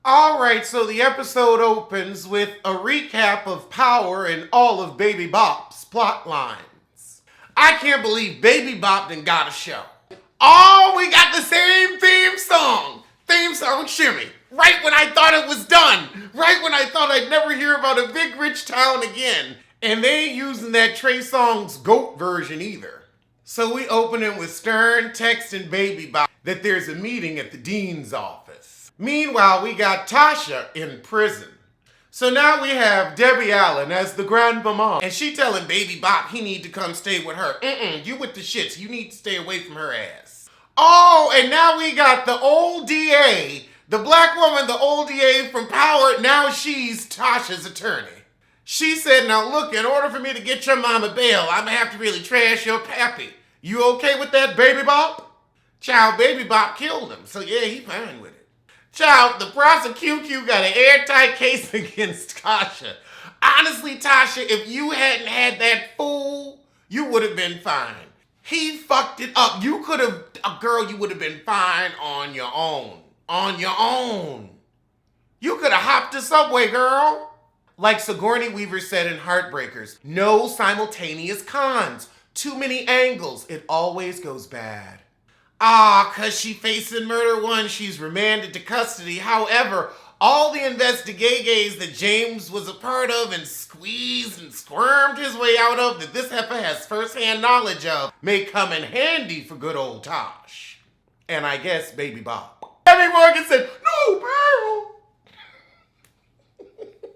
Alright, so the episode opens with a recap of Power and all of Baby Bop's plot lines. I can't believe Baby Bop done got a show. Oh, we got the same theme song! Theme song shimmy. Right when I thought it was done. Right when I thought I'd never hear about a big rich town again. And they ain't using that Trey Songz GOAT version either. So we open it with Stern texting Baby Bop that there's a meeting at the dean's office. Meanwhile, we got Tasha in prison. So now we have Debbie Allen as the grandmama. And she telling Baby Bop he need to come stay with her. You with the shits. You need to stay away from her ass. Oh, and now we got the old DA. The black woman, the old DA from Power. Now she's Tasha's attorney. She said, now look, in order for me to get your mama bail, I'm going to have to really trash your pappy. You okay with that, Baby Bop? Child, Baby Bop killed him. So yeah, he fine with it. Child, the prosecutor got an airtight case against Tasha. Honestly, Tasha, if you hadn't had that fool, you would have been fine. He fucked it up. You could have, girl, you would have been fine on your own. On your own. You could have hopped the subway, girl. Like Sigourney Weaver said in Heartbreakers, no simultaneous cons. Too many angles. It always goes bad. Cause she facing murder one, she's remanded to custody. However, all the investigations that James was a part of and squeezed and squirmed his way out of that this heifer has firsthand knowledge of may come in handy for good old Tosh. And I guess Baby Bop. Debbie Morgan said, no, girl.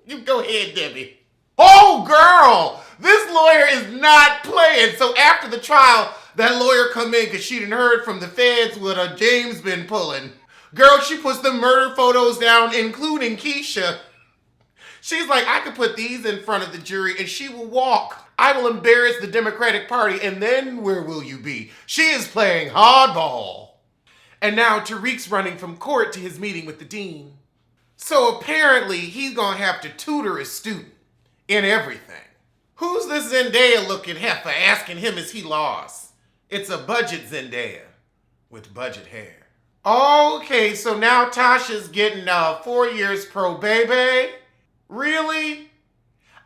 You go ahead, Debbie. Oh, girl, this lawyer is not playing. So after the trial, that lawyer come in because she done heard from the feds what James been pulling. Girl, she puts the murder photos down, including Keisha. She's like, I could put these in front of the jury and she will walk. I will embarrass the Democratic Party and then where will you be? She is playing hardball. And now Tariq's running from court to his meeting with the dean. So apparently he's gonna have to tutor his student in everything. Who's this Zendaya looking heifer asking him is he lost? It's a budget Zendaya with budget hair. Okay, so now Tasha's getting 4 years pro baby. Really?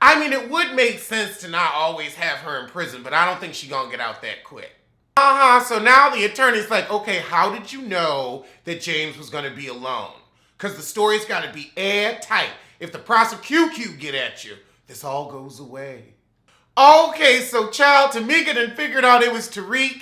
I mean, it would make sense to not always have her in prison, but I don't think she's gonna get out that quick. So now the attorney's like, okay, how did you know that James was gonna be alone? Because the story's gotta be airtight. If the prosecutor get at you, this all goes away. Okay, so child, Tamika done figured out it was Tariq.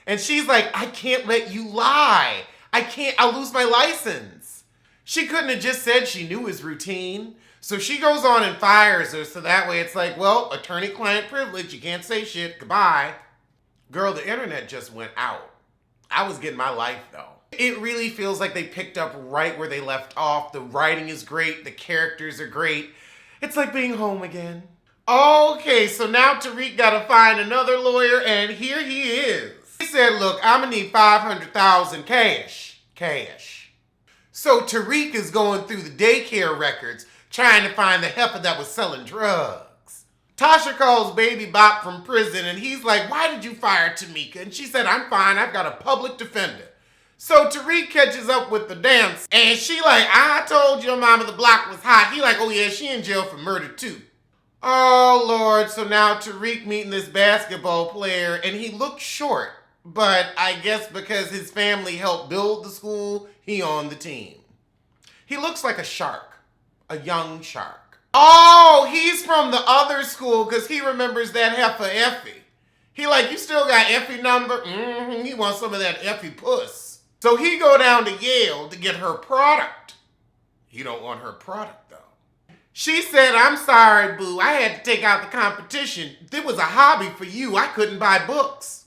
And she's like, I can't let you lie. I'll lose my license. She couldn't have just said she knew his routine. So she goes on and fires her. So that way it's like, well, attorney-client privilege. You can't say shit. Goodbye. Girl, the internet just went out. I was getting my life though. It really feels like they picked up right where they left off. The writing is great. The characters are great. It's like being home again. Okay, so now Tariq gotta find another lawyer, and here he is. He said, look, I'm gonna need $500,000 cash. So Tariq is going through the daycare records, trying to find the heifer that was selling drugs. Tasha calls Baby Bop from prison, and he's like, why did you fire Tamika? And she said, I'm fine, I've got a public defender. So Tariq catches up with the dance, and she like, I told your mama the block was hot. He like, oh yeah, she in jail for murder too. Oh, Lord. So now Tariq meeting this basketball player, and he looks short. But I guess because his family helped build the school, he on the team. He looks like a shark. A young shark. Oh, he's from the other school because he remembers that heifer Effie. He like, you still got Effie number? He wants some of that Effie puss. So he go down to Yale to get her product. He don't want her product, though. She said, I'm sorry, boo. I had to take out the competition. It was a hobby for you. I couldn't buy books.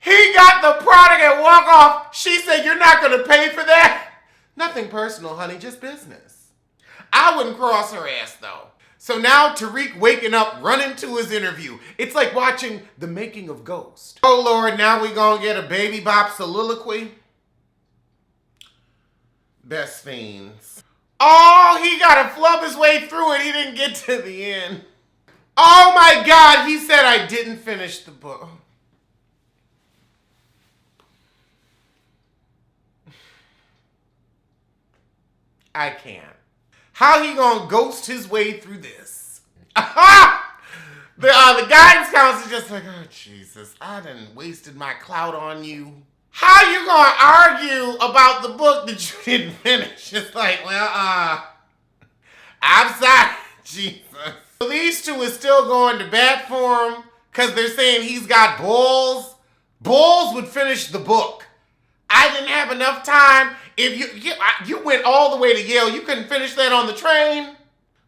He got the product and walk off. She said, you're not going to pay for that? Nothing personal, honey. Just business. I wouldn't cross her ass, though. So now Tariq waking up, running to his interview. It's like watching The Making of Ghost. Oh, Lord, now we going to get a Baby Bop soliloquy. Best fiends. Oh, he got to flub his way through it. He didn't get to the end. Oh my God, he said I didn't finish the book. I can't. How he gonna ghost his way through this? Aha! The guidance counselor just like, oh, Jesus, I done wasted my clout on you. How you gonna argue about the book that you didn't finish? It's like, well, I'm sorry, Jesus. So these two is still going to bat for him because they're saying he's got balls. Balls would finish the book. I didn't have enough time. If you went all the way to Yale, you couldn't finish that on the train.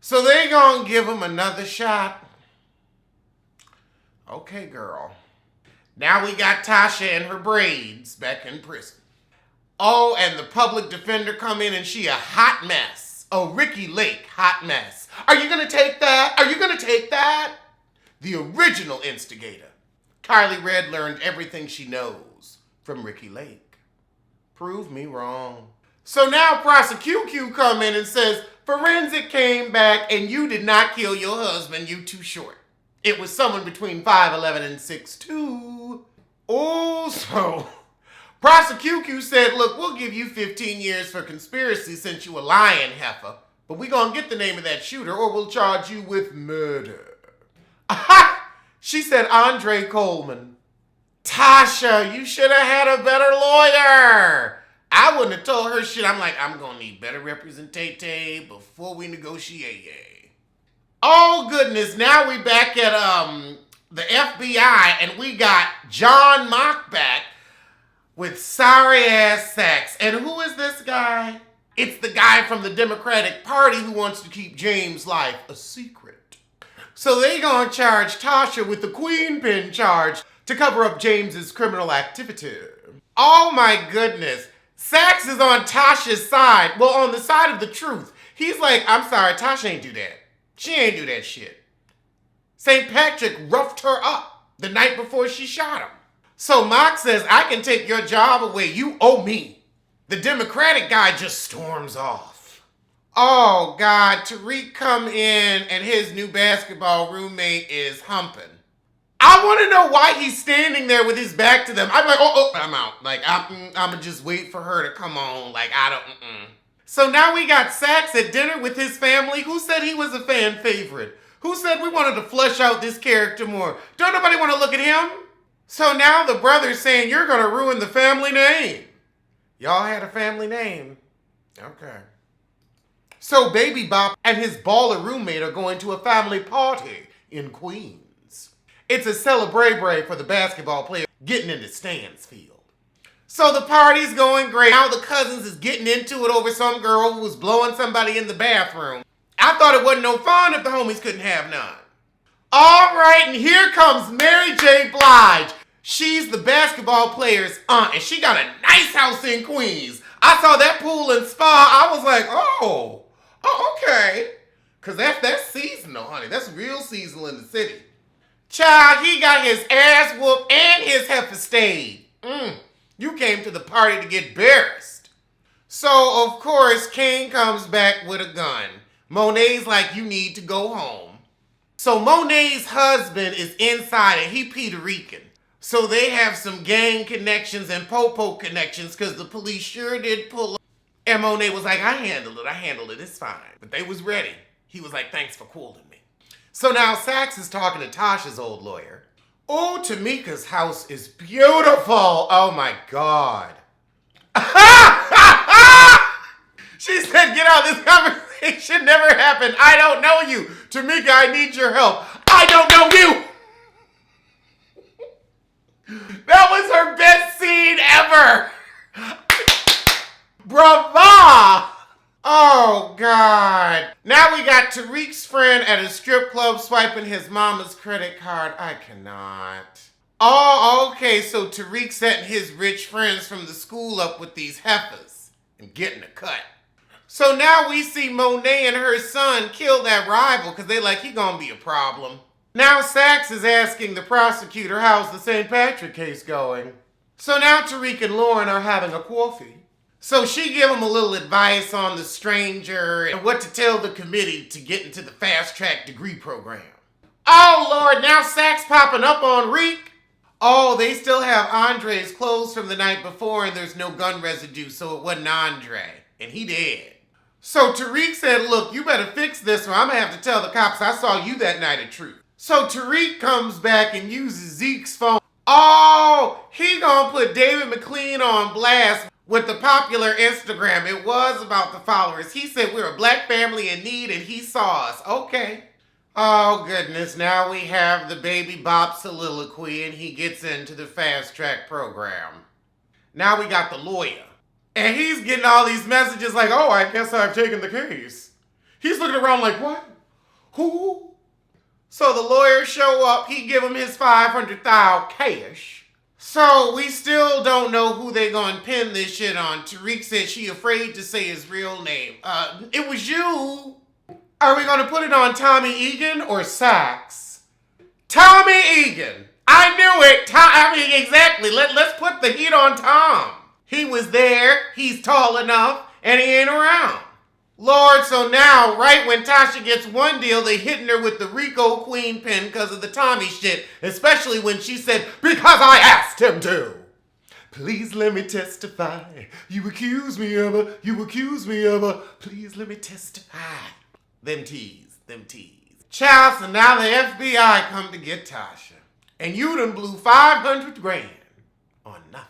So they're gonna give him another shot. Okay, girl. Now we got Tasha and her braids back in prison. Oh, and the public defender come in and she a hot mess. Oh, Ricky Lake, hot mess. Are you gonna take that? Are you gonna take that? The original instigator. Kylie Red learned everything she knows from Ricky Lake. Prove me wrong. So now prosecutor come in and says, forensic came back and you did not kill your husband, you too short. It was someone between 5'11" and 6'2". Oh, so prosecutor said, look, we'll give you 15 years for conspiracy since you a lying heifer, but we gonna get the name of that shooter or we'll charge you with murder. Aha! She said Andre Coleman. Tasha, you should have had a better lawyer. I wouldn't have told her shit. I'm like, I'm gonna need better representation before we negotiate. Oh goodness, now we back at the FBI and we got John Mock back with sorry ass Sachs. And who is this guy? It's the guy from the Democratic Party who wants to keep James' life a secret. So they gonna charge Tasha with the queen pin charge to cover up James's criminal activity. Oh my goodness. Sachs is on Tasha's side. Well, on the side of the truth. He's like, I'm sorry, Tasha ain't do that. She ain't do that shit. St. Patrick roughed her up the night before she shot him. So Mock says, I can take your job away. You owe me. The Democratic guy just storms off. Oh God, Tariq come in and his new basketball roommate is humping. I want to know why he's standing there with his back to them. I'm like, oh, I'm out. Like, I'm going to just wait for her to come on. Like, I don't, So now we got Sachs at dinner with his family. Who said he was a fan favorite? Who said we wanted to flesh out this character more? Don't nobody want to look at him? So now the brother's saying, you're going to ruin the family name. Y'all had a family name. Okay. So Baby Bop and his baller roommate are going to a family party in Queens. It's a celebrate for the basketball player getting into Stansfield. So the party's going great. Now the cousins is getting into it over some girl who was blowing somebody in the bathroom. I thought it wasn't no fun if the homies couldn't have none. All right, and here comes Mary J. Blige. She's the basketball player's aunt, and she got a nice house in Queens. I saw that pool and spa. I was like, oh, okay. Because that's seasonal, honey. That's real seasonal in the city. Child, he got his ass whooped and his heifer stayed. You came to the party to get embarrassed. So, of course, Kane comes back with a gun. Monet's like, you need to go home. So Monet's husband is inside and he Puerto Rican. So they have some gang connections and po-po connections because the police sure did pull up. And Monet was like, I handled it, it's fine. But they was ready. He was like, thanks for calling me. So now Sachs is talking to Tasha's old lawyer. Oh, Tamika's house is beautiful. Oh my God. She said, get out, this conversation never happened. I don't know you. Tamika, I need your help. I don't know you. That was her best scene ever. Brava. Oh, God. Now we got Tariq's friend at a strip club swiping his mama's credit card. I cannot. Oh, okay, so Tariq setting his rich friends from the school up with these heifers and getting a cut. So now we see Monet and her son kill that rival because they like, he gonna be a problem. Now Sachs is asking the prosecutor, how's the St. Patrick case going? So now Tariq and Lauren are having a coffee. So she give him a little advice on the stranger and what to tell the committee to get into the fast-track degree program. Oh, Lord, now Sachs popping up on Reek. Oh, they still have Andre's clothes from the night before and there's no gun residue, so it wasn't Andre. And he dead. So Tariq said, look, you better fix this or I'm going to have to tell the cops I saw you that night at Truth. So Tariq comes back and uses Zeke's phone. Oh, he gonna put David McLean on blast with the popular Instagram. It was about the followers. He said we're a black family in need and he saw us. Okay. Oh goodness, now we have the Baby Bop soliloquy and he gets into the fast track program. Now we got the lawyer. And he's getting all these messages like, oh, I guess I've taken the case. He's looking around like, what? Who? So the lawyers show up, he give him his $500,000 cash. So we still don't know who they gonna pin this shit on. Tariq said she afraid to say his real name. It was you. Are we gonna put it on Tommy Egan or Sachs? Tommy Egan. I knew it. Exactly. Let's put the heat on Tom. He was there, he's tall enough, and he ain't around. Lord, so now, right when Tasha gets one deal, they hitting her with the Rico Queen pin because of the Tommy shit, especially when she said, because I asked him to. Please let me testify. You accuse me of her. Please let me testify. Them teas. Child, so now the FBI come to get Tasha. And you done blew $500,000 on nothing.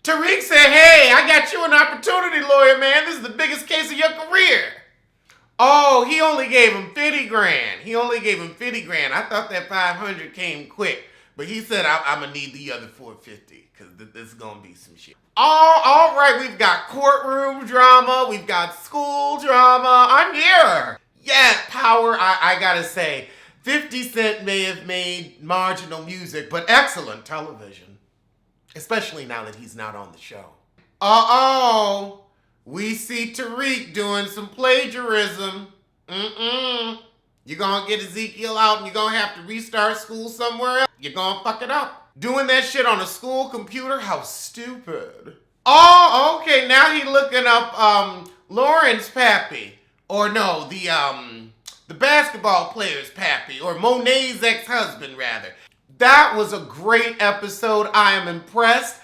Tariq said, hey, I got you an opportunity, lawyer, man. This is the biggest case of your career. Oh, he only gave him $50,000. I thought that 500 came quick. But he said, I'm going to need the other 450 because this is going to be some shit. Oh, all right. We've got courtroom drama. We've got school drama. I'm here. Yeah, power. I got to say, 50 Cent may have made marginal music, but excellent television. Especially now that he's not on the show. We see Tariq doing some plagiarism. You're gonna get Ezekiel out and you're gonna have to restart school somewhere else. You're gonna fuck it up. Doing that shit on a school computer? How stupid. Oh, okay, now he looking up Lauren's pappy. Or no, the basketball player's pappy. Or Monet's ex-husband, rather. That was a great episode. I am impressed.